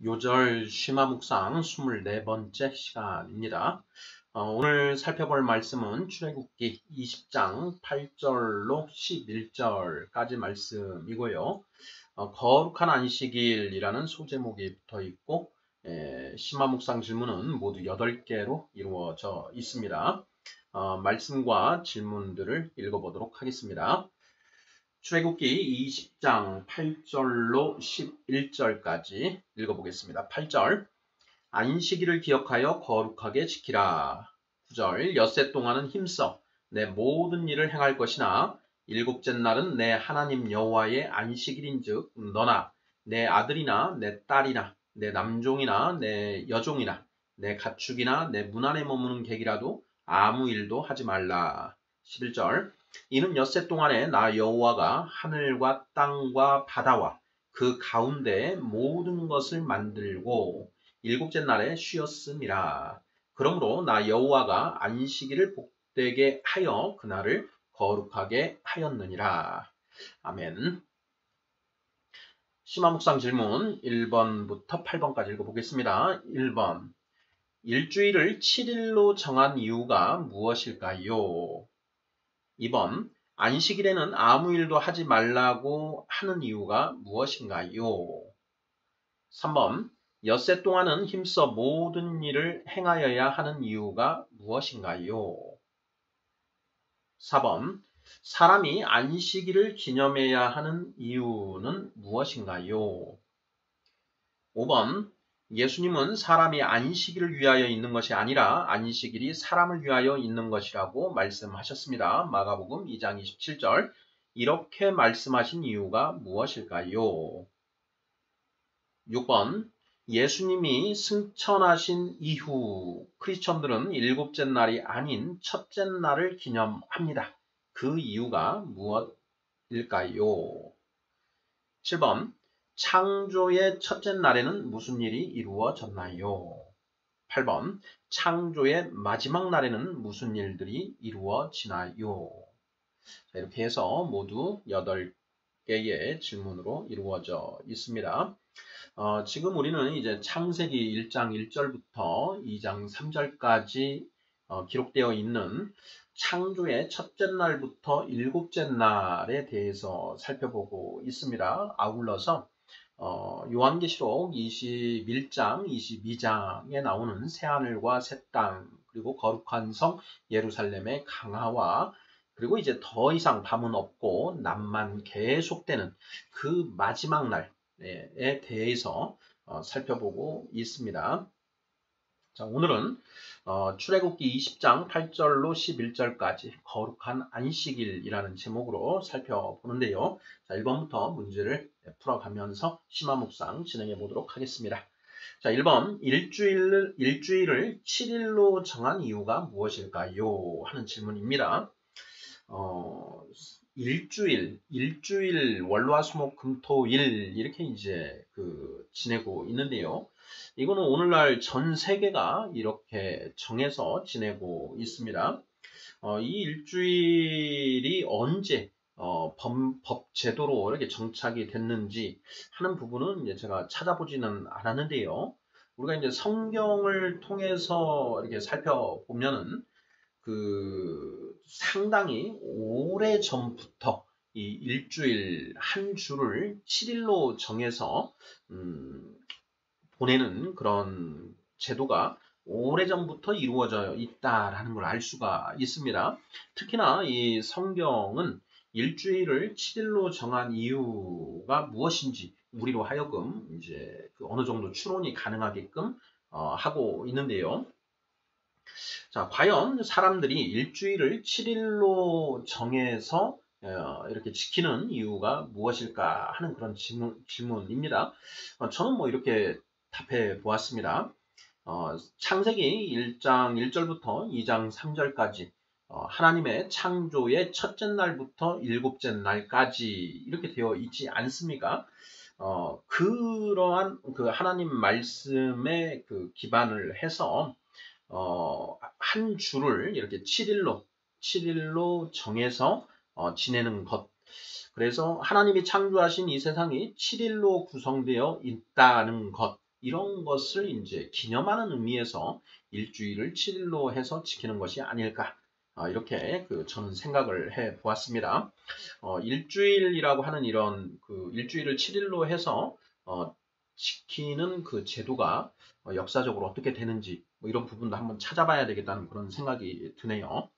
요절 심화 묵상 24번째 시간입니다. 오늘 살펴볼 말씀은 출애굽기 20장 8절로 11절까지 말씀이고요. 거룩한 안식일이라는 소제목이 붙어 있고 심화 묵상 질문은 모두 8개로 이루어져 있습니다. 말씀과 질문들을 읽어보도록 하겠습니다. 출애굽기 20장 8절로 11절까지 읽어보겠습니다. 8절 안식일을 기억하여 거룩하게 지키라. 9절 엿새 동안은 힘써 내 모든 일을 행할 것이나 일곱째 날은 내 하나님 여호와의 안식일인즉 너나 내 아들이나 내 딸이나 내 남종이나 내 여종이나 내 가축이나 내 문 안에 머무는 객이라도 아무 일도 하지 말라. 11절 이는 엿새 동안에 나 여호와가 하늘과 땅과 바다와 그 가운데 모든 것을 만들고 일곱째 날에 쉬었음이라. 그러므로 나 여호와가 안식일을 복되게 하여 그날을 거룩하게 하였느니라. 아멘. 심화 묵상 질문 1번부터 8번까지 읽어보겠습니다. 1번 일주일을 7일로 정한 이유가 무엇일까요? 2번 안식일에는 아무 일도 하지 말라고 하는 이유가 무엇인가요? 3번 엿새 동안은 힘써 모든 일을 행하여야 하는 이유가 무엇인가요? 4번 사람이 안식일을 기념해야 하는 이유는 무엇인가요? 5번 예수님은 사람이 안식일을 위하여 있는 것이 아니라 안식일이 사람을 위하여 있는 것이라고 말씀하셨습니다. 마가복음 2장 27절 이렇게 말씀하신 이유가 무엇일까요? 6번 예수님이 승천하신 이후 크리스천들은 일곱째 날이 아닌 첫째 날을 기념합니다. 그 이유가 무엇일까요? 7번 창조의 첫째 날에는 무슨 일이 이루어졌나요? 8번 창조의 마지막 날에는 무슨 일들이 이루어지나요? 자, 이렇게 해서 모두 8개의 질문으로 이루어져 있습니다. 지금 우리는 이제 창세기 1장 1절부터 2장 3절까지 기록되어 있는 창조의 첫째 날부터 일곱째 날에 대해서 살펴보고 있습니다. 아울러서 요한계시록 21장, 22장에 나오는 새하늘과 새 땅, 그리고 거룩한 성 예루살렘의 강화와 그리고 이제 더 이상 밤은 없고 낮만 계속되는 그 마지막 날에 대해서 살펴보고 있습니다. 자, 오늘은 출애굽기 20장 8절로 11절까지 거룩한 안식일이라는 제목으로 살펴보는데요. 자, 1번부터 문제를 풀어가면서 심화 묵상 진행해 보도록 하겠습니다. 자, 1번 일주일을 7일로 정한 이유가 무엇일까요? 하는 질문입니다. 일주일 월화수목금토일 이렇게 이제 지내고 있는데요. 이거는 오늘날 전 세계가 이렇게 정해서 지내고 있습니다. 이 일주일이 언제 법 제도로 이렇게 정착이 됐는지 하는 부분은 이제 제가 찾아보지는 않았는데요. 우리가 이제 성경을 통해서 이렇게 살펴보면은 상당히 오래 전부터 이 일주일 한 주를 7일로 정해서 보내는 그런 제도가 오래전부터 이루어져 있다라는 걸 알 수가 있습니다. 특히나 이 성경은 일주일을 7일로 정한 이유가 무엇인지 우리로 하여금 이제 어느 정도 추론이 가능하게끔 하고 있는데요. 자, 과연 사람들이 일주일을 7일로 정해서 이렇게 지키는 이유가 무엇일까 하는 그런 질문입니다. 저는 뭐 이렇게 답해 보았습니다. 창세기 1장 1절부터 2장 3절까지 하나님의 창조의 첫째 날부터 일곱째 날까지 이렇게 되어 있지 않습니까? 그러한 하나님 말씀에 기반을 해서 한 주를 이렇게 7일로 정해서 지내는 것. 그래서 하나님이 창조하신 이 세상이 7일로 구성되어 있다는 것. 이런 것을 이제 기념하는 의미에서 일주일을 7일로 해서 지키는 것이 아닐까. 이렇게 저는 생각을 해 보았습니다. 일주일이라고 하는 이런 일주일을 7일로 해서 지키는 그 제도가 역사적으로 어떻게 되는지 뭐 이런 부분도 한번 찾아봐야 되겠다는 그런 생각이 드네요.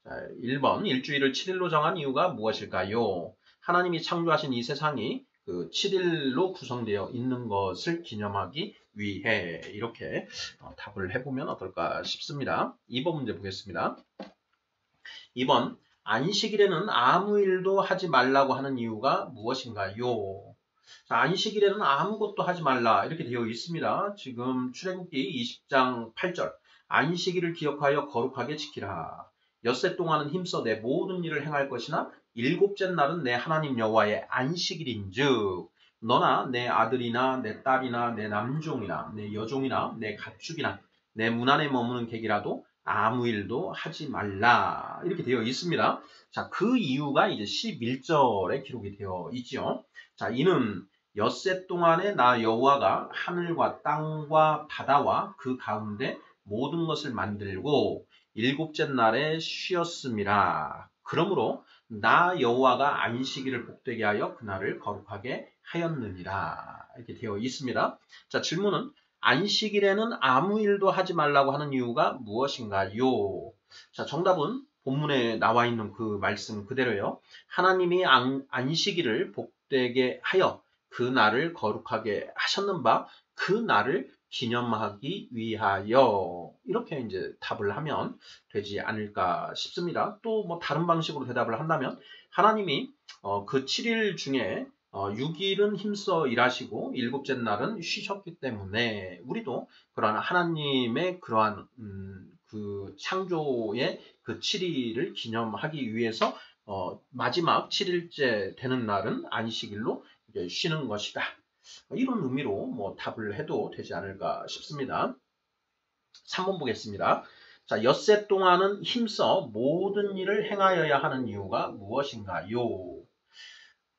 자, 1번 일주일을 7일로 정한 이유가 무엇일까요? 하나님이 창조하신 이 세상이 7일로 구성되어 있는 것을 기념하기 위해 이렇게 답을 해보면 어떨까 싶습니다. 2번 문제 보겠습니다. 2번 안식일에는 아무 일도 하지 말라고 하는 이유가 무엇인가요? 자, 안식일에는 아무것도 하지 말라 이렇게 되어 있습니다. 지금 출애굽기 20장 8절 안식일을 기억하여 거룩하게 지키라. 엿새 동안은 힘써 내 모든 일을 행할 것이나 일곱째 날은 내 하나님 여호와의 안식일인즉 너나 내 아들이나 내 딸이나 내 남종이나 내 여종이나 내 가축이나 내 문 안에 머무는 객이라도 아무 일도 하지 말라 이렇게 되어 있습니다. 자, 그 이유가 이제 11절에 기록이 되어 있죠. 자, 이는 엿새 동안에 나 여호와가 하늘과 땅과 바다와 그 가운데 모든 것을 만들고 일곱째 날에 쉬었음이라. 그러므로 나 여호와가 안식일을 복되게 하여 그날을 거룩하게 하였느니라. 이렇게 되어 있습니다. 자, 질문은 안식일에는 아무 일도 하지 말라고 하는 이유가 무엇인가요? 자, 정답은 본문에 나와 있는 그 말씀 그대로요. 하나님이 안식일을 복되게 하여 그 날을 거룩하게 하셨는 바 그 날을 기념하기 위하여 이렇게 이제 답을 하면 되지 않을까 싶습니다. 또 뭐 다른 방식으로 대답을 한다면 하나님이 그 7일 중에 6일은 힘써 일하시고 일곱째 날은 쉬셨기 때문에 우리도 그러한 하나님의 그러한 그 창조의 그 7일을 기념하기 위해서 마지막 7일째 되는 날은 안식일로 이제 쉬는 것이다. 이런 의미로 뭐 답을 해도 되지 않을까 싶습니다. 3번 보겠습니다. 자, 엿새 동안은 힘써 모든 일을 행하여야 하는 이유가 무엇인가요?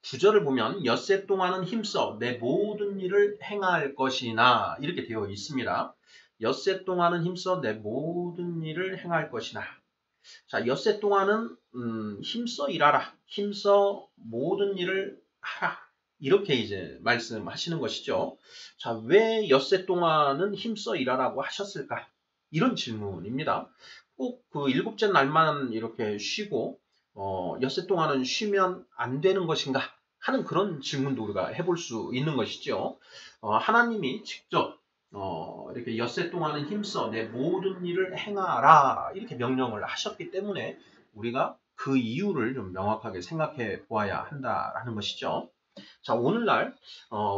구절을 보면 엿새 동안은 힘써 내 모든 일을 행할 것이나 이렇게 되어 있습니다. 엿새 동안은 힘써 내 모든 일을 행할 것이나 자, 엿새 동안은 힘써 일하라. 힘써 모든 일을 하라. 이렇게 이제 말씀하시는 것이죠. 자, 왜 엿새 동안은 힘써 일하라고 하셨을까? 이런 질문입니다. 꼭 그 일곱째 날만 이렇게 쉬고 엿새 동안은 쉬면 안 되는 것인가? 하는 그런 질문도 우리가 해볼 수 있는 것이죠. 하나님이 직접 이렇게 엿새 동안은 힘써 내 모든 일을 행하라 이렇게 명령을 하셨기 때문에 우리가 그 이유를 좀 명확하게 생각해 보아야 한다라는 것이죠. 자, 오늘날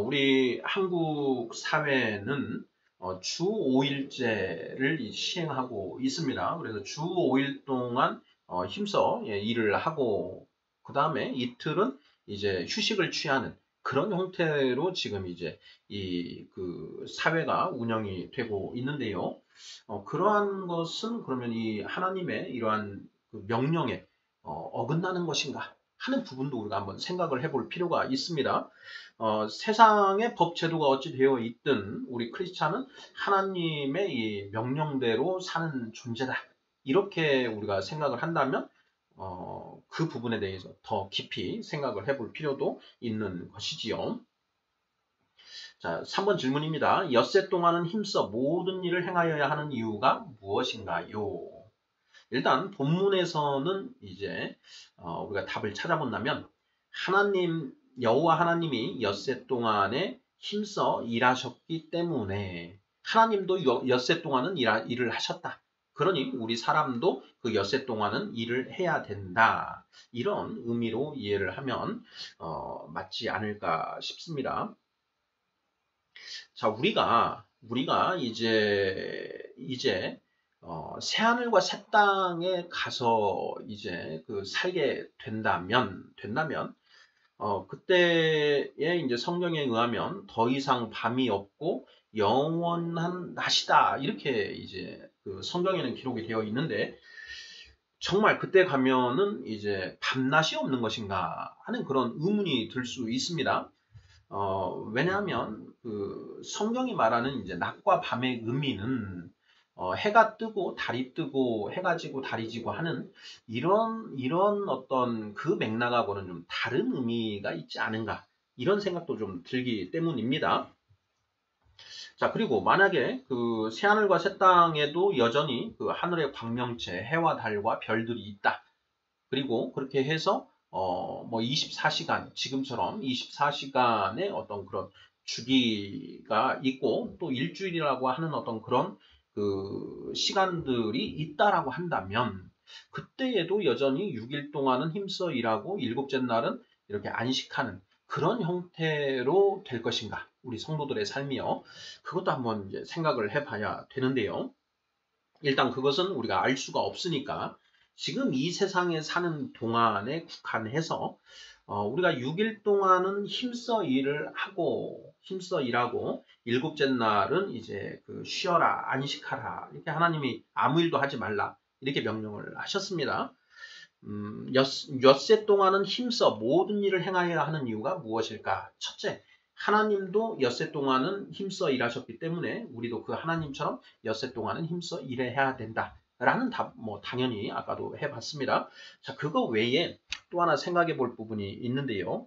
우리 한국 사회는 주 5일제를 시행하고 있습니다. 그래서 주 5일 동안 힘써 일을 하고 그 다음에 이틀은 이제 휴식을 취하는 그런 형태로 지금 이제 그 사회가 운영이 되고 있는데요. 그러한 것은 그러면 이 하나님의 이러한 그 명령에 어긋나는 것인가 하는 부분도 우리가 한번 생각을 해볼 필요가 있습니다. 세상의 법 제도가 어찌 되어 있든 우리 크리스찬은 하나님의 이 명령대로 사는 존재다. 이렇게 우리가 생각을 한다면 그 부분에 대해서 더 깊이 생각을 해볼 필요도 있는 것이지요. 자, 3번 질문입니다. 엿새 동안은 힘써 모든 일을 행하여야 하는 이유가 무엇인가요? 일단 본문에서는 이제 우리가 답을 찾아본다면 하나님 여호와 하나님이 엿새 동안에 힘써 일하셨기 때문에 하나님도 엿새 동안은 일을 하셨다. 그러니 우리 사람도 그 엿새 동안은 일을 해야 된다. 이런 의미로 이해를 하면 맞지 않을까 싶습니다. 자, 우리가 이제 새하늘과 새 땅에 가서 이제 살게 된다면 그때에 이제 성경에 의하면 더 이상 밤이 없고 영원한 낮이다 이렇게 이제 성경에는 기록이 되어 있는데 정말 그때 가면은 이제 밤낮이 없는 것인가 하는 그런 의문이 들 수 있습니다. 왜냐하면 그 성경이 말하는 이제 낮과 밤의 의미는 해가 뜨고 달이 뜨고 해가 지고 달이 지고 하는 이런 어떤 그 맥락하고는 좀 다른 의미가 있지 않은가 이런 생각도 좀 들기 때문입니다. 자, 그리고 만약에 그 새하늘과 새 땅에도 여전히 그 하늘의 광명체 해와 달과 별들이 있다. 그리고 그렇게 해서 뭐 24시간 지금처럼 24시간의 어떤 그런 주기가 있고 또 일주일이라고 하는 어떤 그런 그 시간들이 있다라고 한다면 그때에도 여전히 6일 동안은 힘써 일하고 일곱째 날은 이렇게 안식하는 그런 형태로 될 것인가? 우리 성도들의 삶이요. 그것도 한번 이제 생각을 해봐야 되는데요. 일단 그것은 우리가 알 수가 없으니까 지금 이 세상에 사는 동안에 국한해서 우리가 6일 동안은 힘써 일을 하고 힘써 일하고 일곱째 날은 이제 그 쉬어라 안식하라 이렇게 하나님이 아무 일도 하지 말라 이렇게 명령을 하셨습니다. 엿새 동안은 힘써 모든 일을 행하여야 하는 이유가 무엇일까? 첫째, 하나님도 엿새 동안은 힘써 일하셨기 때문에 우리도 그 하나님처럼 엿새 동안은 힘써 일해야 된다. 라는 답, 뭐, 당연히 아까도 해봤습니다. 자, 그거 외에 또 하나 생각해 볼 부분이 있는데요.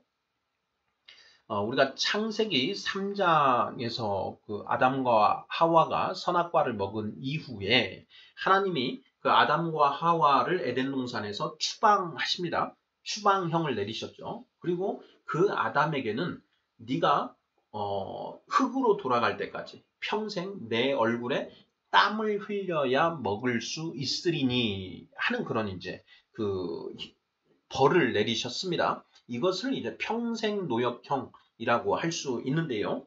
우리가 창세기 3장에서 그 아담과 하와가 선악과를 먹은 이후에 하나님이 그 아담과 하와를 에덴 동산에서 추방하십니다. 추방형을 내리셨죠. 그리고 그 아담에게는 네가 흙으로 돌아갈 때까지 평생 내 얼굴에 땀을 흘려야 먹을 수 있으리니 하는 그런 이제 그 벌을 내리셨습니다. 이것을 이제 평생 노역형이라고 할 수 있는데요.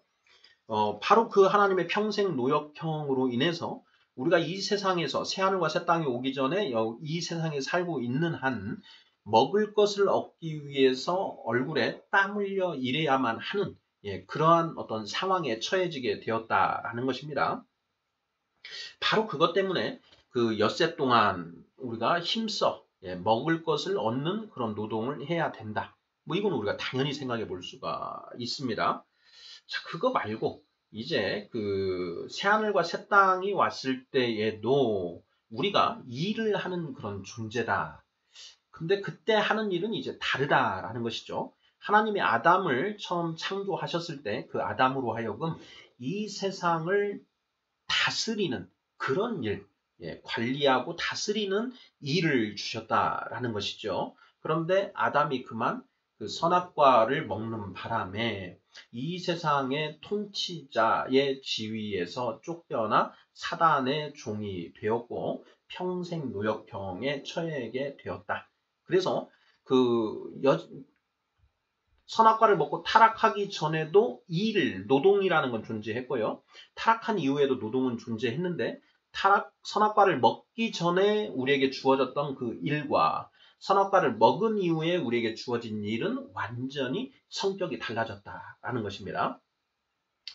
바로 그 하나님의 평생 노역형으로 인해서 우리가 이 세상에서 새하늘과 새 땅이 오기 전에 이 세상에 살고 있는 한 먹을 것을 얻기 위해서 얼굴에 땀 흘려 일해야만 하는 그러한 어떤 상황에 처해지게 되었다라는 것입니다. 바로 그것 때문에 그 엿새 동안 우리가 힘써 먹을 것을 얻는 그런 노동을 해야 된다. 뭐 이건 우리가 당연히 생각해 볼 수가 있습니다. 자, 그거 말고 이제 그 새하늘과 새 땅이 왔을 때에도 우리가 일을 하는 그런 존재다. 근데 그때 하는 일은 이제 다르다라는 것이죠. 하나님이 아담을 처음 창조하셨을 때 그 아담으로 하여금 이 세상을 다스리는 그런 일, 관리하고 다스리는 일을 주셨다라는 것이죠. 그런데 아담이 그만 그 선악과를 먹는 바람에 이 세상의 통치자의 지위에서 쫓겨나 사단의 종이 되었고 평생 노역형에 처해게 되었다. 그래서 그 선악과를 먹고 타락하기 전에도 노동이라는 건 존재했고요. 타락한 이후에도 노동은 존재했는데 선악과를 먹기 전에 우리에게 주어졌던 그 일과 선악과를 먹은 이후에 우리에게 주어진 일은 완전히 성격이 달라졌다라는 것입니다.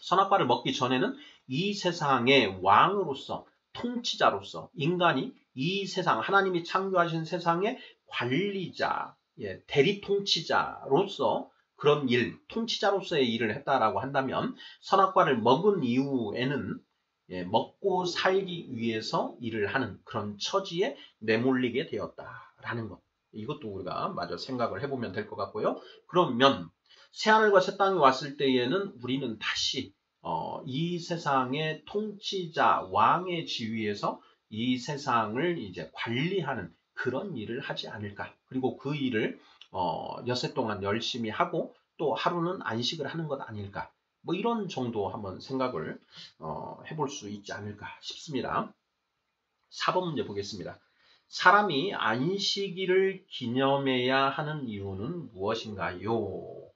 선악과를 먹기 전에는 이 세상의 왕으로서 통치자로서 인간이 이 세상 하나님이 창조하신 세상의 관리자, 대리 통치자로서 그런 일, 통치자로서의 일을 했다라고 한다면 선악과를 먹은 이후에는 먹고 살기 위해서 일을 하는 그런 처지에 내몰리게 되었다라는 것. 이것도 우리가 마저 생각을 해보면 될 것 같고요. 그러면 새하늘과 새 땅이 왔을 때에는 우리는 다시 이 세상의 통치자, 왕의 지위에서 이 세상을 이제 관리하는 그런 일을 하지 않을까. 그리고 그 일을 엿새 동안 열심히 하고 또 하루는 안식을 하는 것 아닐까. 뭐 이런 정도 한번 생각을 해볼 수 있지 않을까 싶습니다. 4번 문제 보겠습니다. 사람이 안식일을 기념해야 하는 이유는 무엇인가요?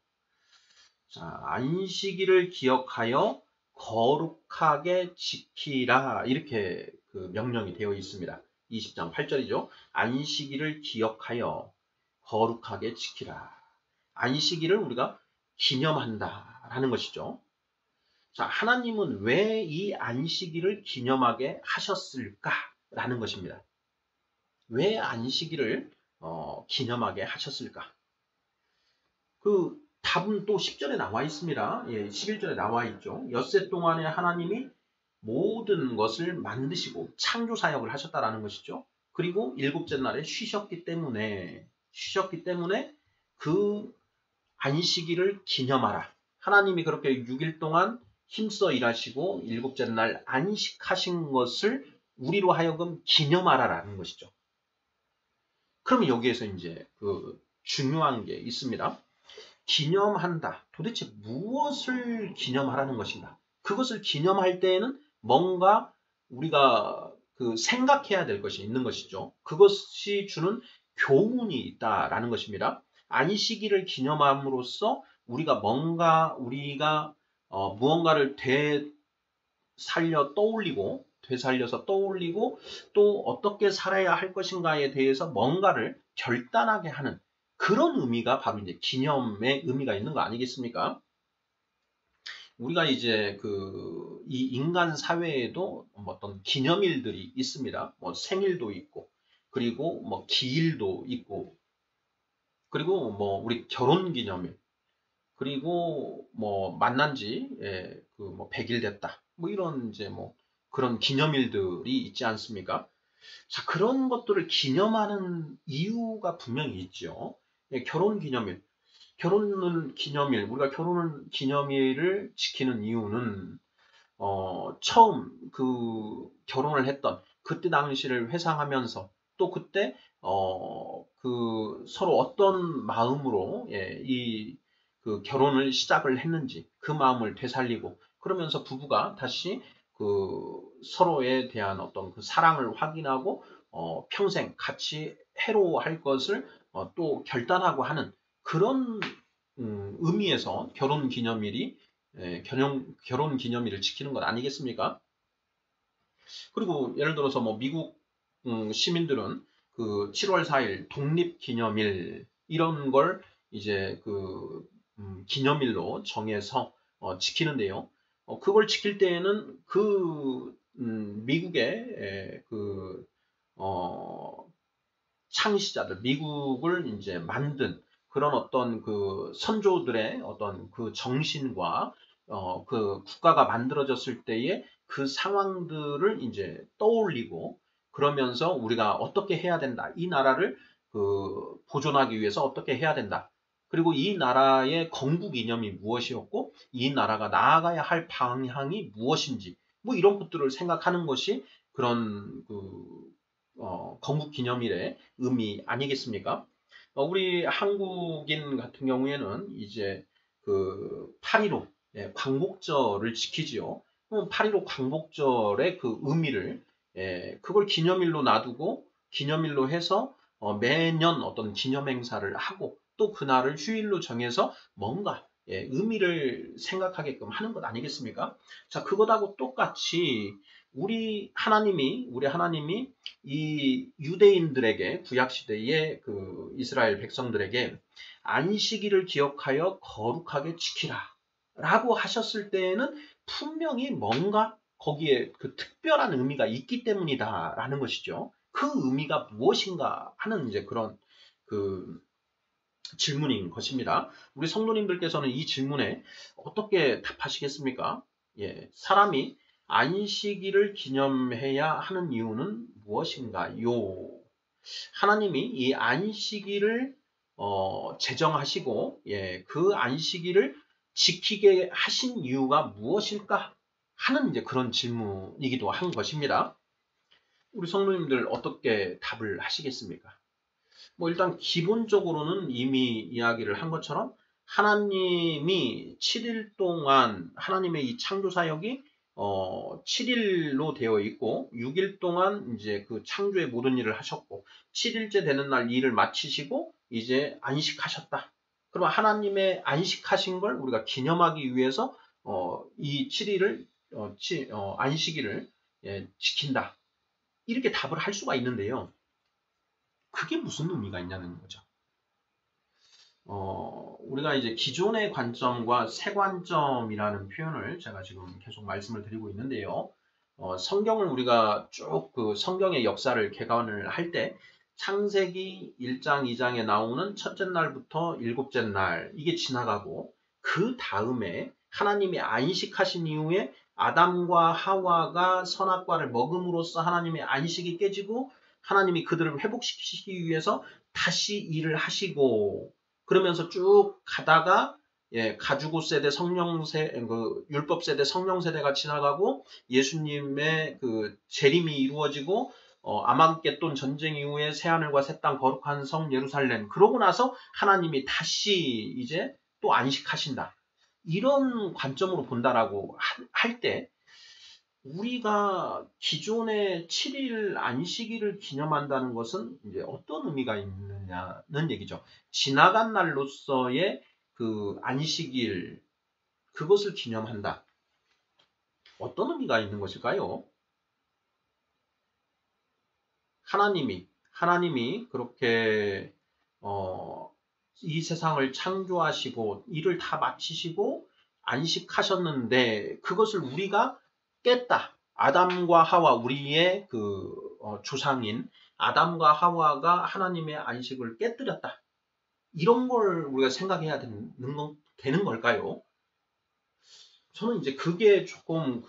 자, 안식일을 기억하여 거룩하게 지키라 이렇게 그 명령이 되어 있습니다. 20장 8절이죠. 안식일을 기억하여 거룩하게 지키라. 안식일을 우리가 기념한다라는 것이죠. 자, 하나님은 왜 이 안식일을 기념하게 하셨을까라는 것입니다. 왜 안식일을 기념하게 하셨을까? 그 답은 또 10절에 나와 있습니다. 예, 11절에 나와 있죠. 엿새 동안에 하나님이 모든 것을 만드시고 창조 사역을 하셨다라는 것이죠. 그리고 일곱째 날에 쉬셨기 때문에 그 안식일을 기념하라. 하나님이 그렇게 6일 동안 힘써 일하시고 일곱째 날 안식하신 것을 우리로 하여금 기념하라라는 것이죠. 그러면 여기에서 이제 그 중요한 게 있습니다. 기념한다. 도대체 무엇을 기념하라는 것인가? 그것을 기념할 때에는 뭔가 우리가 그 생각해야 될 것이 있는 것이죠. 그것이 주는 교훈이 있다라는 것입니다. 안식일을 기념함으로써 우리가 무언가를 되살려서 떠올리고 또 어떻게 살아야 할 것인가에 대해서 뭔가를 결단하게 하는 그런 의미가 바로 이제 기념의 의미가 있는 거 아니겠습니까? 우리가 이제 이 인간 사회에도 어떤 기념일들이 있습니다. 뭐 생일도 있고, 그리고 뭐 기일도 있고, 그리고 뭐 우리 결혼 기념일, 그리고 뭐 만난 지 뭐 100일 됐다. 뭐 이런 이제 뭐 그런 기념일들이 있지 않습니까? 자, 그런 것들을 기념하는 이유가 분명히 있죠. 예, 결혼 기념일. 우리가 결혼 기념일을 지키는 이유는, 처음 결혼을 했던 그때 당시를 회상하면서 또 그때, 서로 어떤 마음으로, 그 결혼을 시작을 했는지 그 마음을 되살리고 그러면서 부부가 다시 서로에 대한 어떤 그 사랑을 확인하고, 평생 같이 해로할 것을 또 결단하고 하는 그런 의미에서 결혼 기념일을 지키는 것 아니겠습니까? 그리고 예를 들어서 뭐 미국 시민들은 그 7월 4일 독립기념일 이런 걸 이제 기념일로 정해서 지키는데요. 그걸 지킬 때에는 미국의 창시자들, 미국을 이제 만든 그런 어떤 그 선조들의 어떤 그 정신과 그 국가가 만들어졌을 때의 그 상황들을 이제 떠올리고 그러면서 우리가 어떻게 해야 된다. 이 나라를 보존하기 위해서 어떻게 해야 된다. 그리고 이 나라의 건국 이념이 무엇이었고 이 나라가 나아가야 할 방향이 무엇인지 뭐 이런 것들을 생각하는 것이 그런 건국 기념일의 의미 아니겠습니까? 우리 한국인 같은 경우에는 이제 8.15 광복절을 지키지요. 8.15 광복절의 그 의미를 그걸 기념일로 놔두고 기념일로 해서 매년 어떤 기념 행사를 하고 또 그날을 휴일로 정해서 뭔가 의미를 생각하게끔 하는 것 아니겠습니까? 자, 그것하고 똑같이 우리 하나님이 이 유대인들에게 구약 시대의 그 이스라엘 백성들에게 안식일을 기억하여 거룩하게 지키라라고 하셨을 때에는 분명히 뭔가 거기에 그 특별한 의미가 있기 때문이다라는 것이죠. 그 의미가 무엇인가 하는 이제 그런 질문인 것입니다. 우리 성도님들께서는 이 질문에 어떻게 답하시겠습니까? 예, 사람이 안식일을 기념해야 하는 이유는 무엇인가요? 하나님이 이 안식일을 제정하시고 그 안식일을 지키게 하신 이유가 무엇일까 하는 이제 그런 질문이기도 한 것입니다. 우리 성도님들 어떻게 답을 하시겠습니까? 뭐 일단 기본적으로는 이미 이야기를 한 것처럼 하나님이 7일 동안 하나님의 이 창조 사역이 7일로 되어 있고 6일 동안 이제 그 창조의 모든 일을 하셨고 7일째 되는 날 일을 마치시고 이제 안식하셨다. 그럼 하나님의 안식하신 걸 우리가 기념하기 위해서 이 7일을 안식일을 지킨다. 이렇게 답을 할 수가 있는데요. 그게 무슨 의미가 있냐는 거죠. 우리가 이제 기존의 관점과 새 관점이라는 표현을 제가 지금 계속 말씀을 드리고 있는데요. 성경을 우리가 쭉 성경의 역사를 개관을 할 때 창세기 1장, 2장에 나오는 첫째 날부터 일곱째 날 이게 지나가고 그 다음에 하나님이 안식하신 이후에 아담과 하와가 선악과를 먹음으로써 하나님의 안식이 깨지고 하나님이 그들을 회복시키기 위해서 다시 일을 하시고 그러면서 쭉 가다가 가주고 세대 율법 세대 성령 세대가 지나가고 예수님의 그 재림이 이루어지고 아마겟돈 전쟁 이후에 새하늘과 새 땅 거룩한 성 예루살렘 그러고 나서 하나님이 다시 이제 또 안식하신다. 이런 관점으로 본다라고 할 때 우리가 기존의 7일 안식일을 기념한다는 것은 이제 어떤 의미가 있느냐는 얘기죠. 지나간 날로서의 그 안식일 그것을 기념한다. 어떤 의미가 있는 것일까요? 하나님이 그렇게 이 세상을 창조하시고 일을 다 마치시고 안식하셨는데 그것을 우리가 깼다. 아담과 하와 우리의 그 조상인 아담과 하와가 하나님의 안식을 깨뜨렸다. 이런 걸 우리가 생각해야 되는 걸까요? 저는 이제 그게 조금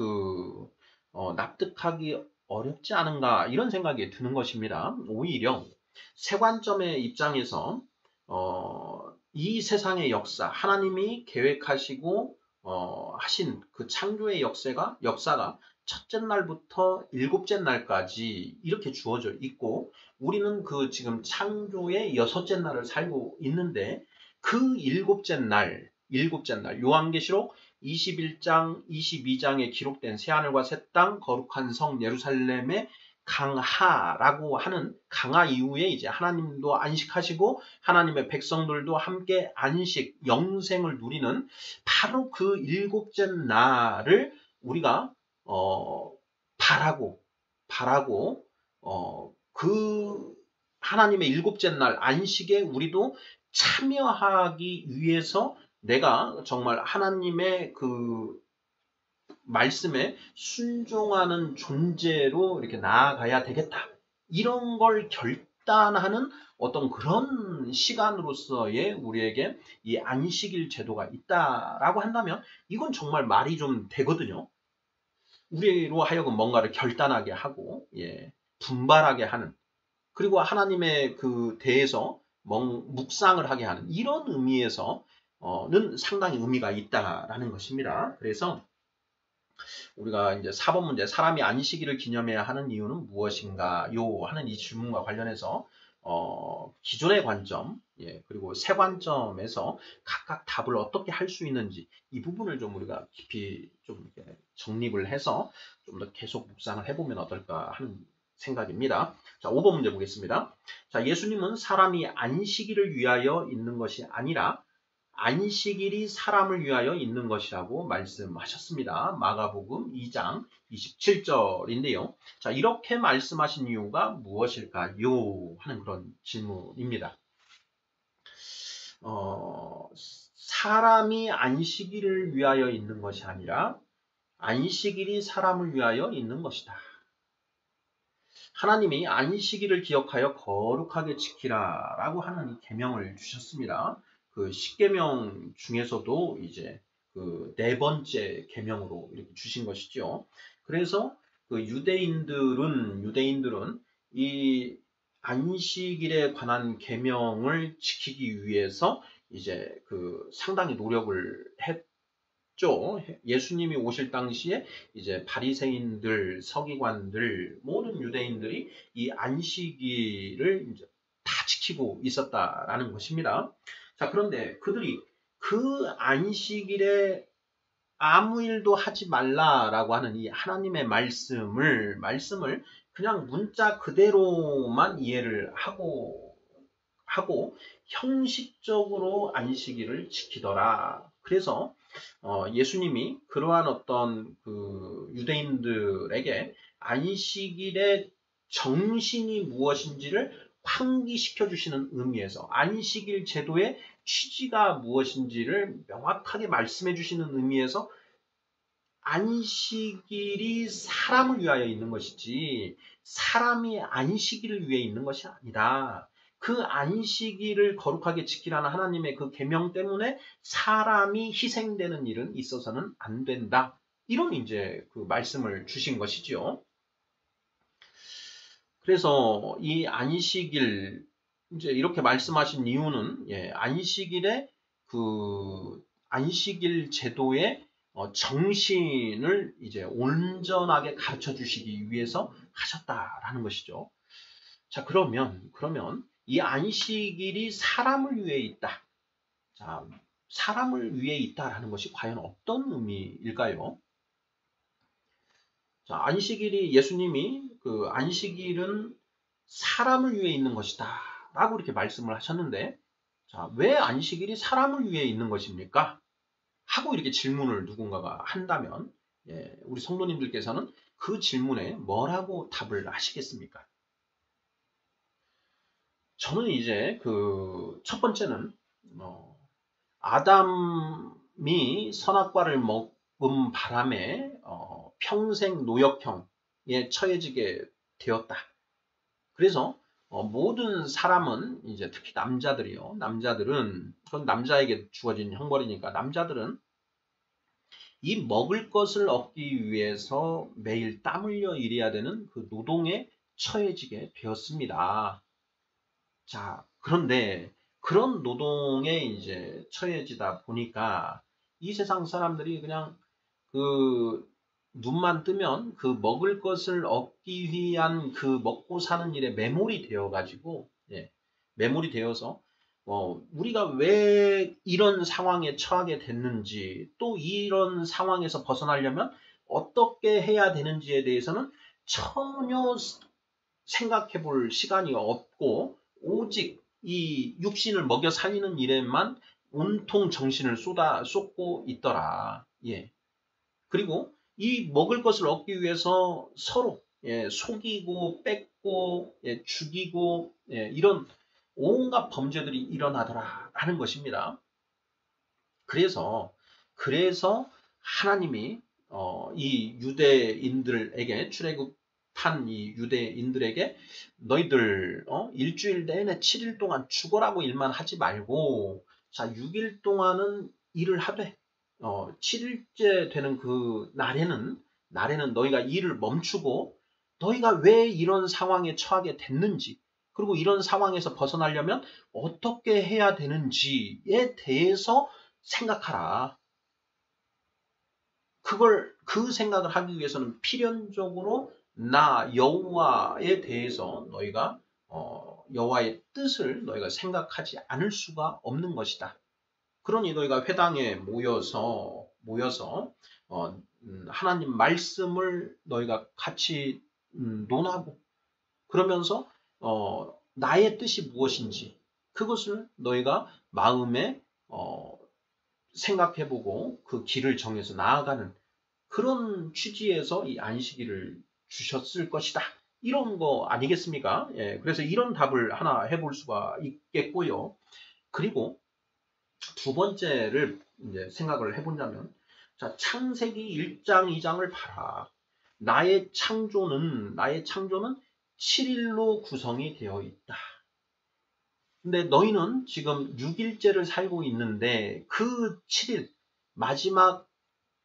납득하기 어렵지 않은가 이런 생각이 드는 것입니다. 오히려 세 관점의 입장에서 이 세상의 역사, 하나님이 계획하시고 하신 그 창조의 역사가 첫째 날부터 일곱째 날까지 이렇게 주어져 있고 우리는 그 지금 창조의 여섯째 날을 살고 있는데 그 일곱째 날 요한계시록 21장, 22장에 기록된 새하늘과 새 땅 거룩한 성 예루살렘의 강하라고 하는 강하 이후에 이제 하나님도 안식하시고 하나님의 백성들도 함께 안식, 영생을 누리는 바로 그 일곱째 날을 우리가 바라고 그 하나님의 일곱째 날 안식에 우리도 참여하기 위해서 내가 정말 하나님의 그 말씀에 순종하는 존재로 이렇게 나아가야 되겠다. 이런 걸 결단하는 어떤 그런 시간으로서의 우리에게 이 안식일 제도가 있다라고 한다면 이건 정말 말이 좀 되거든요. 우리로 하여금 뭔가를 결단하게 하고 분발하게 하는 그리고 하나님의 그 대해서 묵상을 하게 하는 이런 의미에서는 상당히 의미가 있다라는 것입니다. 그래서 우리가 이제 4번 문제 사람이 안식일을 기념해야 하는 이유는 무엇인가요? 하는 이 질문과 관련해서 기존의 관점 그리고 새 관점에서 각각 답을 어떻게 할 수 있는지 이 부분을 좀 우리가 깊이 좀 이렇게 정립을 해서 좀 더 계속 묵상을 해보면 어떨까 하는 생각입니다. 자, 5번 문제 보겠습니다. 자, 예수님은 사람이 안식일을 위하여 있는 것이 아니라 안식일이 사람을 위하여 있는 것이라고 말씀하셨습니다. 마가복음 2장 27절인데요. 자, 이렇게 말씀하신 이유가 무엇일까요? 하는 그런 질문입니다. 사람이 안식일을 위하여 있는 것이 아니라 안식일이 사람을 위하여 있는 것이다. 하나님이 안식일을 기억하여 거룩하게 지키라라고 하는 이 계명을 주셨습니다. 그 10계명 중에서도 이제 그 네 번째 계명으로 이렇게 주신 것이죠. 그래서 그 유대인들은 이 안식일에 관한 계명을 지키기 위해서 이제 그 상당히 노력을 했죠. 예수님이 오실 당시에 이제 바리새인들, 서기관들, 모든 유대인들이 이 안식일을 이제 다 지키고 있었다라는 것입니다. 자, 그런데 그들이 그 안식일에 아무 일도 하지 말라라고 하는 이 하나님의 말씀을 그냥 문자 그대로만 이해를 하고 형식적으로 안식일을 지키더라. 그래서 예수님이 그러한 어떤 그 유대인들에게 안식일의 정신이 무엇인지를 환기시켜 주시는 의미에서 안식일 제도의 취지가 무엇인지를 명확하게 말씀해 주시는 의미에서 안식일이 사람을 위하여 있는 것이지 사람이 안식일을 위해 있는 것이 아니다. 그 안식일을 거룩하게 지키라는 하나님의 그 계명 때문에 사람이 희생되는 일은 있어서는 안 된다. 이런 이제 그 말씀을 주신 것이죠. 그래서 이 안식일 이제 이렇게 말씀하신 이유는 안식일의 그 안식일 제도의 정신을 이제 온전하게 가르쳐 주시기 위해서 하셨다라는 것이죠. 자, 그러면 이 안식일이 사람을 위해 있다. 자, 사람을 위해 있다라는 것이 과연 어떤 의미일까요? 자, 안식일이 예수님이 그 안식일은 사람을 위해 있는 것이다. 라고 이렇게 말씀을 하셨는데, 자, 왜 안식일이 사람을 위해 있는 것입니까? 하고 이렇게 질문을 누군가가 한다면, 우리 성도님들께서는 그 질문에 뭐라고 답을 하시겠습니까? 저는 이제 그 첫 번째는, 아담이 선악과를 먹은 바람에, 평생 노역형에 처해지게 되었다. 그래서 모든 사람은 이제 특히 남자들이요. 남자들은 그건 남자에게 주어진 형벌이니까 남자들은 이 먹을 것을 얻기 위해서 매일 땀 흘려 일해야 되는 그 노동에 처해지게 되었습니다. 자, 그런데 그런 노동에 이제 처해지다 보니까 이 세상 사람들이 그냥 그 눈만 뜨면 그 먹을 것을 얻기 위한 그 먹고 사는 일에 매몰이 되어가지고, 매몰이 되어서, 우리가 왜 이런 상황에 처하게 됐는지, 또 이런 상황에서 벗어나려면 어떻게 해야 되는지에 대해서는 전혀 생각해 볼 시간이 없고, 오직 이 육신을 먹여 살리는 일에만 온통 정신을 쏟고 있더라. 그리고 이 먹을 것을 얻기 위해서 서로 속이고 뺏고 죽이고 이런 온갖 범죄들이 일어나더라 하는 것입니다. 그래서 하나님이 이 유대인들에게 출애굽한 이 유대인들에게 너희들 일주일 내내 7일 동안 죽어라고 일만 하지 말고 자 6일 동안은 일을 하되 7일째 되는 그 날에는 너희가 일을 멈추고 너희가 왜 이런 상황에 처하게 됐는지 그리고 이런 상황에서 벗어나려면 어떻게 해야 되는지에 대해서 생각하라. 그 생각을 하기 위해서는 필연적으로 나 여호와에 대해서 너희가 여호와의 뜻을 너희가 생각하지 않을 수가 없는 것이다. 그러니 너희가 회당에 모여서 하나님 말씀을 너희가 같이 논하고 그러면서 나의 뜻이 무엇인지 그것을 너희가 마음에 생각해보고 그 길을 정해서 나아가는 그런 취지에서 이 안식일을 주셨을 것이다. 이런 거 아니겠습니까? 그래서 이런 답을 하나 해볼 수가 있겠고요. 그리고 두 번째를 이제 생각을 해본다면, 자, 창세기 1장, 2장을 봐라. 나의 창조는 7일로 구성이 되어 있다. 근데 너희는 지금 6일째를 살고 있는데 그 7일, 마지막으로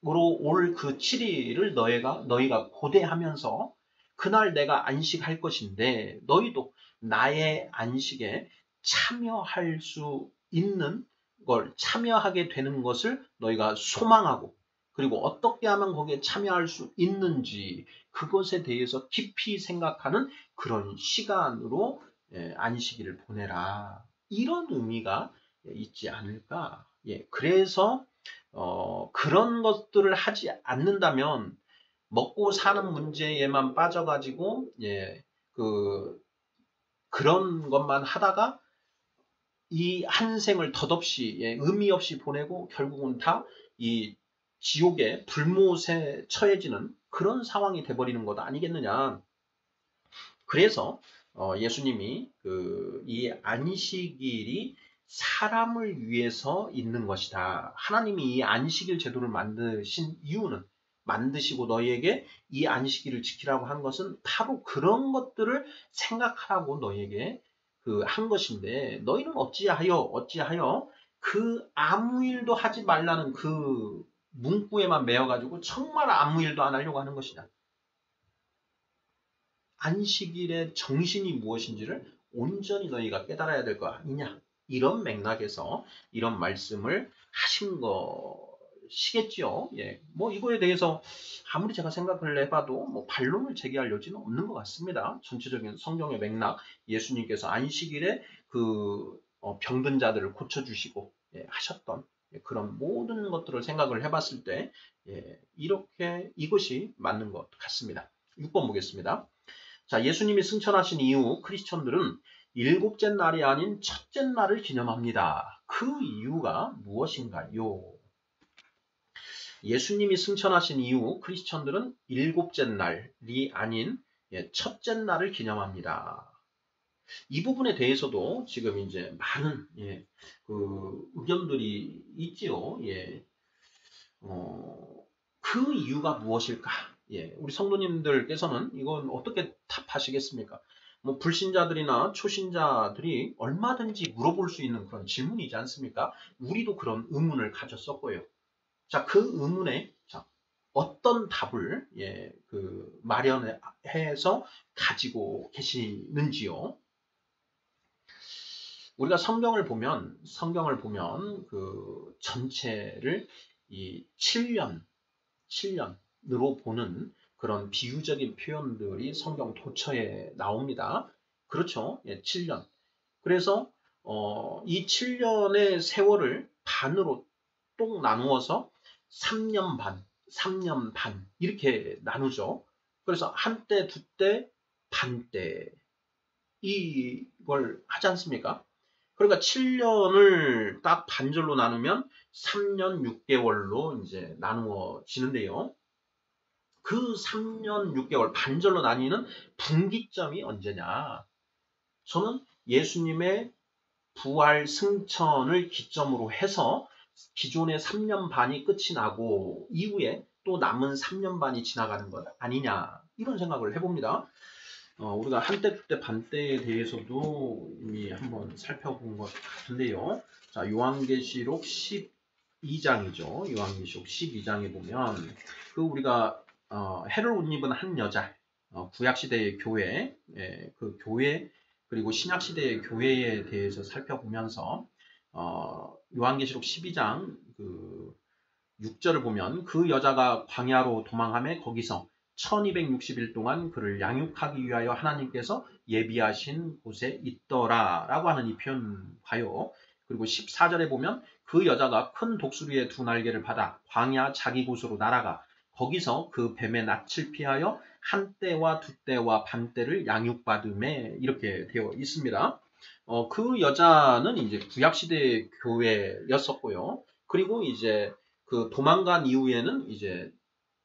올 그 7일을 너희가 고대하면서 그날 내가 안식할 것인데 너희도 나의 안식에 참여할 수 있는 걸 참여하게 되는 것을 너희가 소망하고 그리고 어떻게 하면 거기에 참여할 수 있는지 그것에 대해서 깊이 생각하는 그런 시간으로 안식일을 보내라. 이런 의미가 있지 않을까. 그래서 그런 것들을 하지 않는다면 먹고 사는 문제에만 빠져가지고 그런 것만 하다가 이 한 생을 덧없이 의미 없이 보내고 결국은 다 이 지옥의 불못에 처해지는 그런 상황이 돼버리는 것 아니겠느냐. 그래서 예수님이 이 안식일이 사람을 위해서 있는 것이다. 하나님이 이 안식일 제도를 만드신 이유는 만드시고 너희에게 이 안식일을 지키라고 한 것은 바로 그런 것들을 생각하라고 너희에게 한 것인데 너희는 어찌하여 그 아무 일도 하지 말라는 그 문구에만 매여가지고 정말 아무 일도 안 하려고 하는 것이냐. 안식일의 정신이 무엇인지를 온전히 너희가 깨달아야 될 거 아니냐. 이런 맥락에서 이런 말씀을 하신 것이겠지요. 예. 뭐 이거에 대해서 아무리 제가 생각을 해봐도 뭐 반론을 제기할 여지는 없는 것 같습니다. 전체적인 성경의 맥락, 예수님께서 안식일에 병든 자들을 고쳐주시고 하셨던 그런 모든 것들을 생각을 해봤을 때 이렇게 이것이 맞는 것 같습니다. 6번 보겠습니다. 자, 예수님이 승천하신 이후 크리스천들은 일곱째 날이 아닌 첫째 날을 기념합니다. 그 이유가 무엇인가요? 예수님이 승천하신 이후 크리스천들은 일곱째 날이 아닌 첫째 날을 기념합니다. 이 부분에 대해서도 지금 이제 많은 의견들이 있지요. 그 이유가 무엇일까? 우리 성도님들께서는 이건 어떻게 답하시겠습니까? 뭐 불신자들이나 초신자들이 얼마든지 물어볼 수 있는 그런 질문이지 않습니까? 우리도 그런 의문을 가졌었고요. 자, 그 의문에 어떤 답을 마련해서 가지고 계시는지요? 우리가 성경을 보면 그 전체를 이 7년으로 보는 그런 비유적인 표현들이 성경 도처에 나옵니다. 그렇죠? 7년. 그래서 이 7년의 세월을 반으로 또 나누어서 3년 반 이렇게 나누죠. 그래서 한때, 두때, 반때 이걸 하지 않습니까? 그러니까 7년을 딱 반절로 나누면 3년 6개월로 이제 나누어지는데요. 그 3년 6개월 반절로 나뉘는 분기점이 언제냐? 저는 예수님의 부활 승천을 기점으로 해서 기존의 3년 반이 끝이 나고 이후에 또 남은 3년 반이 지나가는 것 아니냐 이런 생각을 해봅니다. 우리가 한때, 그때, 반때에 대해서도 이미 한번 살펴본 것 같은데요. 자, 요한계시록 12장이죠. 요한계시록 12장에 보면 우리가 해를 옷 입은 한 여자, 구약시대의 교회, 그 교회 그리고 신약시대의 교회에 대해서 살펴보면서 요한계시록 12장 6절을 보면 그 여자가 광야로 도망하며 거기서 1260일 동안 그를 양육하기 위하여 하나님께서 예비하신 곳에 있더라 라고 하는 이 표현 봐요. 그리고 14절에 보면 그 여자가 큰 독수리의 두 날개를 받아 광야 자기 곳으로 날아가 거기서 그 뱀의 낯을 피하여 한때와 두때와 반때를 양육받음에 이렇게 되어 있습니다. 그 여자는 이제 구약시대의 교회였었고요. 그리고 이제 그 도망간 이후에는 이제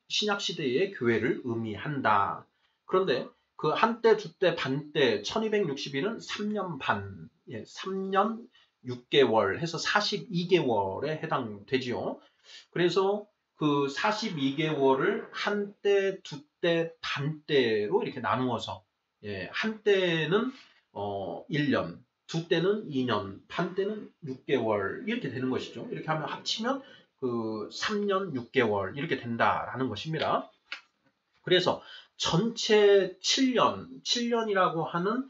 신약시대의 교회를 의미한다. 그런데 그 한때, 두때, 반때 1260일은 3년 반, 3년 6개월 해서 42개월에 해당되지요. 그래서 그 42개월을 한때, 두때, 반때로 이렇게 나누어서 한때는 1년, 두때는 2년, 반때는 6개월 이렇게 되는 것이죠. 이렇게 하면 합치면 그 3년 6개월 이렇게 된다라는 것입니다. 그래서 전체 7년이라고 하는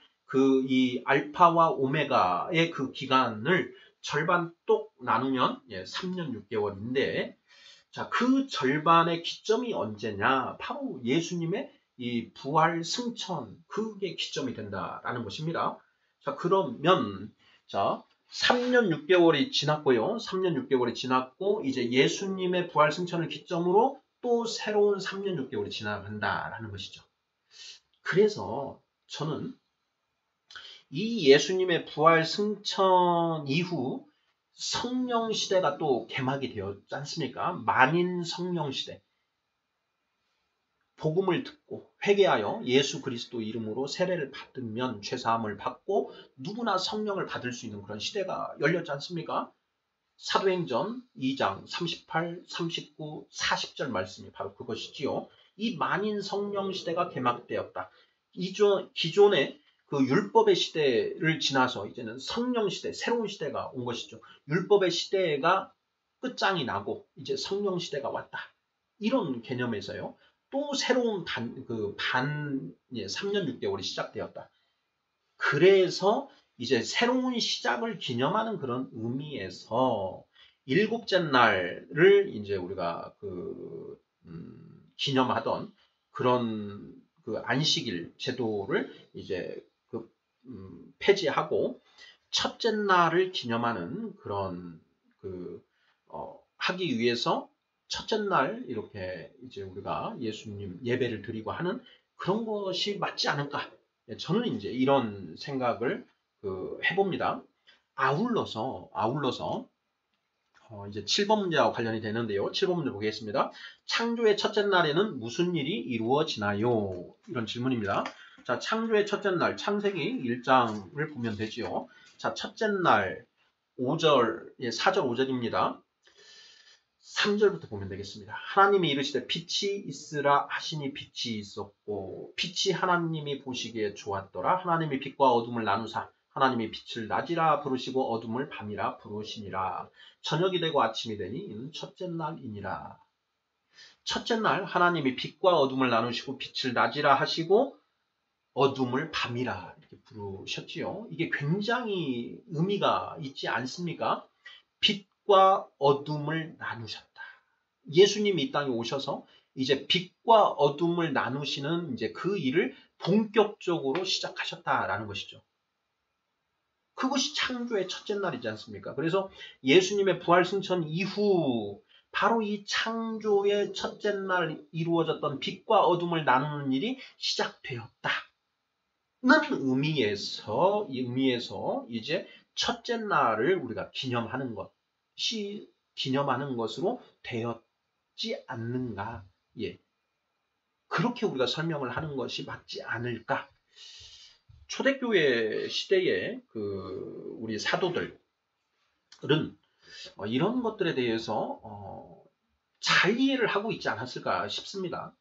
이 알파와 오메가의 그 기간을 절반 똑 나누면 3년 6개월인데 자, 그 절반의 기점이 언제냐? 바로 예수님의 이 부활 승천 그게 기점이 된다라는 것입니다. 자, 그러면 3년 6개월이 지났고요. 3년 6개월이 지났고 이제 예수님의 부활 승천을 기점으로 또 새로운 3년 6개월이 지나간다라는 것이죠. 그래서 저는 이 예수님의 부활 승천 이후 성령 시대가 또 개막이 되었지 않습니까? 만인 성령 시대. 복음을 듣고 회개하여 예수 그리스도 이름으로 세례를 받으면 죄사함을 받고 누구나 성령을 받을 수 있는 그런 시대가 열렸지 않습니까? 사도행전 2장 38, 39, 40절 말씀이 바로 그것이지요. 이 만인 성령 시대가 개막되었다. 기존의 그 율법의 시대를 지나서 이제는 성령 시대, 새로운 시대가 온 것이죠. 율법의 시대가 끝장이 나고 이제 성령 시대가 왔다. 이런 개념에서요. 또 새로운 3년 6개월이 시작되었다. 그래서 이제 새로운 시작을 기념하는 그런 의미에서 일곱째 날을 이제 우리가 기념하던 그런 그 안식일 제도를 이제 폐지하고 첫째 날을 기념하는 그런 하기 위해서 첫째 날 이렇게 이제 우리가 예수님 예배를 드리고 하는 그런 것이 맞지 않을까? 저는 이제 이런 생각을 해봅니다. 아울러서 이제 7번 문제와 관련이 되는데요. 7번 문제 보겠습니다. 창조의 첫째 날에는 무슨 일이 이루어지나요? 이런 질문입니다. 자, 창조의 첫째 날, 창세기 1장을 보면 되지요. 자, 첫째 날 5절, 4절 5절입니다. 3절부터 보면 되겠습니다. 하나님이 이르시되 빛이 있으라 하시니 빛이 있었고 빛이 하나님이 보시기에 좋았더라. 하나님이 빛과 어둠을 나누사 하나님이 빛을 낮이라 부르시고 어둠을 밤이라 부르시니라. 저녁이 되고 아침이 되니 이는 첫째 날이니라. 첫째 날 하나님이 빛과 어둠을 나누시고 빛을 낮이라 하시고 어둠을 밤이라 이렇게 부르셨지요. 이게 굉장히 의미가 있지 않습니까? 빛과 어둠을 나누셨다. 예수님이 이 땅에 오셔서 이제 빛과 어둠을 나누시는 이제 그 일을 본격적으로 시작하셨다라는 것이죠. 그것이 창조의 첫째 날이지 않습니까? 그래서 예수님의 부활 승천 이후 바로 이 창조의 첫째 날 이루어졌던 빛과 어둠을 나누는 일이 시작되었다는 의미에서 이제 첫째 날을 우리가 기념하는 것으로 되었지 않는가? 예. 그렇게 우리가 설명을 하는 것이 맞지 않을까? 초대교회 시대의 우리 사도들은 이런 것들에 대해서 잘 이해를 하고 있지 않았을까 싶습니다.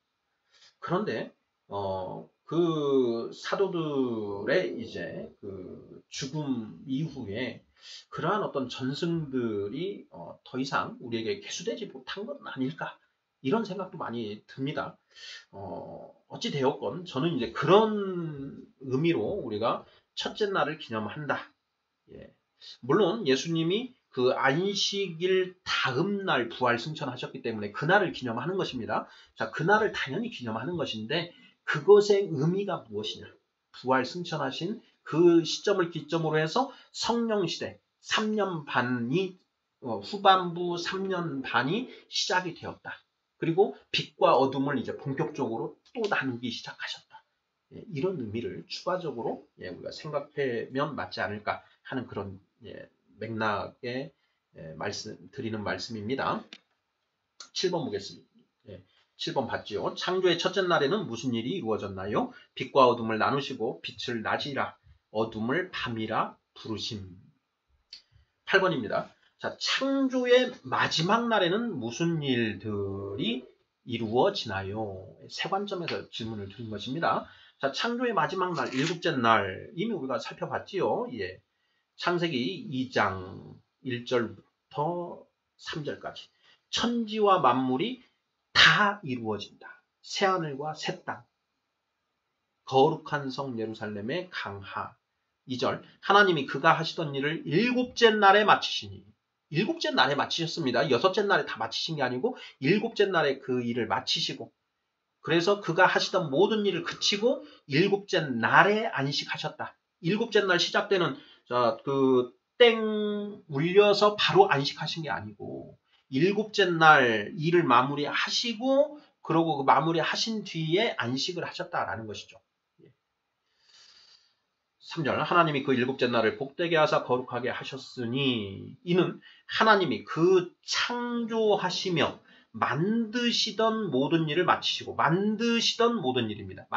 그런데 그 사도들의 이제 죽음 이후에 그러한 어떤 전승들이 더 이상 우리에게 계수되지 못한 건 아닐까 이런 생각도 많이 듭니다. 어찌 되었건 저는 이제 그런 의미로 우리가 첫째 날을 기념한다. 예. 물론 예수님이 그 안식일 다음 날 부활 승천하셨기 때문에 그날을 기념하는 것입니다. 자, 그날을 당연히 기념하는 것인데 그것의 의미가 무엇이냐? 부활 승천하신 그 시점을 기점으로 해서 성령 시대 3년 반이 후반부 3년 반이 시작이 되었다. 그리고 빛과 어둠을 이제 본격적으로 또 나누기 시작하셨다. 예, 이런 의미를 추가적으로 우리가 생각하면 맞지 않을까 하는 그런 맥락에 드리는 말씀입니다. 7번 보겠습니다. 7번 봤지요. 창조의 첫째 날에는 무슨 일이 이루어졌나요? 빛과 어둠을 나누시고 빛을 낮이라 어둠을 밤이라 부르심. 8번입니다. 자, 창조의 마지막 날에는 무슨 일들이 이루어지나요? 세 관점에서 질문을 드린 것입니다. 자, 창조의 마지막 날, 일곱째 날 이미 우리가 살펴봤지요. 예. 창세기 2장 1절부터 3절까지 천지와 만물이 다 이루어진다. 새하늘과 새 땅, 거룩한 성 예루살렘의 강하. 2절 하나님이 그가 하시던 일을 일곱째 날에 마치시니 일곱째 날에 마치셨습니다. 여섯째 날에 다 마치신 게 아니고 일곱째 날에 그 일을 마치시고 그래서 그가 하시던 모든 일을 그치고 일곱째 날에 안식하셨다. 일곱째 날 시작되는 땡 울려서 바로 안식하신 게 아니고 일곱째 날 일을 마무리하시고 그러고 그 마무리하신 뒤에 안식을 하셨다라는 것이죠. 3절 하나님이 그 일곱째 날을 복되게 하사 거룩하게 하셨으니 이는 하나님이 그 창조하시며 만드시던 모든 일을 마치시고 만드시던 모든 일입니다.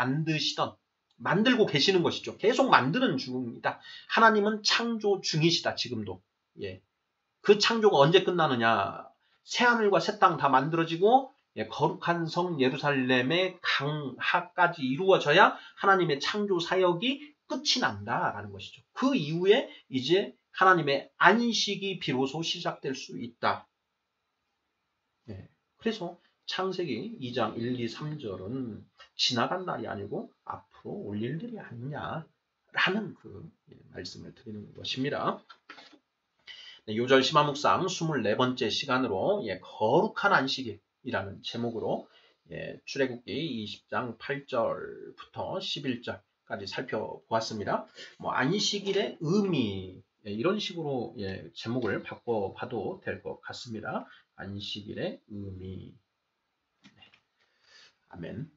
만들고 계시는 것이죠. 계속 만드는 중입니다. 하나님은 창조 중이시다. 지금도. 예. 그 창조가 언제 끝나느냐? 새하늘과 새 땅 다 만들어지고 거룩한 성 예루살렘의 강하까지 이루어져야 하나님의 창조 사역이 끝이 난다라는 것이죠. 그 이후에 이제 하나님의 안식이 비로소 시작될 수 있다. 그래서 창세기 2장 1, 2, 3절은 지나간 날이 아니고 앞으로 올 일들이 아니냐라는 그 말씀을 드리는 것입니다. 요절 심화 묵상 24번째 시간으로 거룩한 안식일이라는 제목으로 출애굽기 20장 8절부터 11절까지 살펴보았습니다. 안식일의 의미 이런 식으로 제목을 바꿔봐도 될 것 같습니다. 안식일의 의미. 아멘.